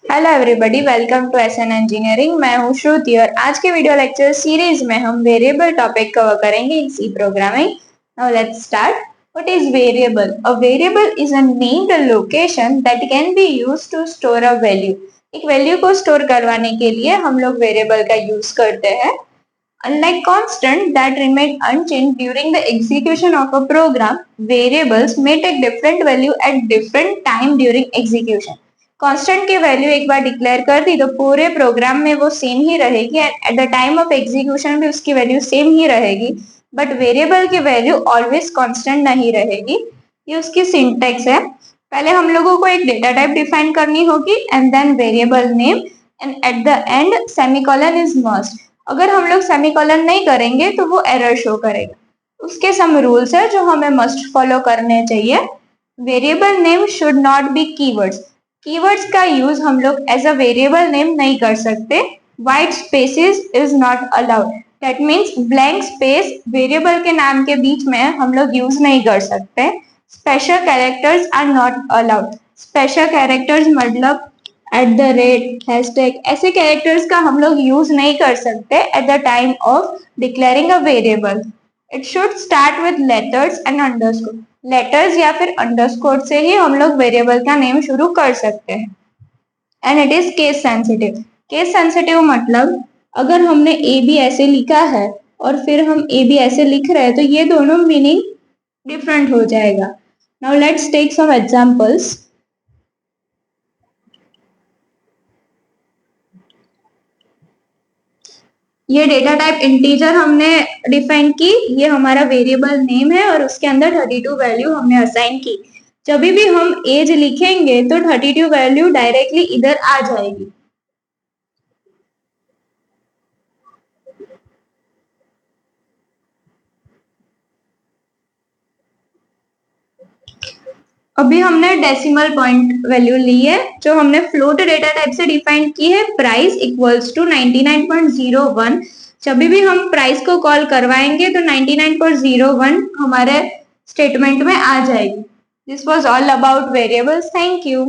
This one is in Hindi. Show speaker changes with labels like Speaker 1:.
Speaker 1: Hello everybody, welcome to SN engineering. मैं हूं श्रुति और आज के वीडियो लेक्चर सीरीज में हम वेरिएबल टॉपिक कवर करेंगे in C programming. Now let's start. What is variable? A variable is a named location that can be used to store a value. एक वैल्यू को स्टोर करवाने के लिए हम लोग वेरिएबल का यूज करते हैं। Unlike constant that remain unchanged during the execution of a program, variables may take different value at different time during execution. Constant की वैल्यू एक बार डिक्लेयर कर दी तो पूरे प्रोग्राम में वो सेम ही रहेगी at the time of execution भी उसकी वैल्यू सेम ही रहेगी। बट वेरिएबल की वैल्यू ऑलवेज कांस्टेंट नहीं रहेगी। ये उसकी सिंटेक्स है। पहले हम लोगों को एक डेटा टाइप डिफाइन करनी होगी and then variable name and at the end semicolon is must. अगर हम लोग सेमीकोलन नहीं करेंगे तो वो एरर शो करेगा। उसके सम रूल्स है जो हमें मस्ट फॉलो करने चाहिए। Variable name should not be keywords. Keywords का यूज हम लोग एज अ वेरिएबल नेम नहीं कर सकते। White spaces is not allowed. That means blank space variable के नाम के बीच में हम लोग यूज नहीं कर सकते। Special characters are not allowed. Special characters मतलब @ हैशटैग ऐसे कैरेक्टर्स का हम लोग यूज नहीं कर सकते at the time of declaring a variable. It should start with letters and underscore. Letters या फिर अंडरस्कोर से ही हम लोग वेरिएबल का नेम शुरू कर सकते हैं। And it is case sensitive. Case sensitive मतलब अगर हमने ए बी ऐसे लिखा है और फिर हम ए बी ऐसे लिख रहे हैं तो ये दोनों मीनिंग डिफरेंट हो जाएगा। Now let's take some examples. ये डेटा टाइप इंटीजर हमने डिफाइन की, ये हमारा वेरिएबल नेम है और उसके अंदर 32 वैल्यू हमने असाइन की। जब भी हम एज लिखेंगे तो 32 वैल्यू डायरेक्टली इधर आ जाएगी। अभी हमने डेसिमल पॉइंट वैल्यू ली है जो हमने फ्लोट डेटा टाइप से डिफाइन की है। Price equals to 99.01। जब भी हम प्राइस को कॉल करवाएंगे तो 99.01 हमारे स्टेटमेंट में आ जाएगी। This was all about variables. Thank you.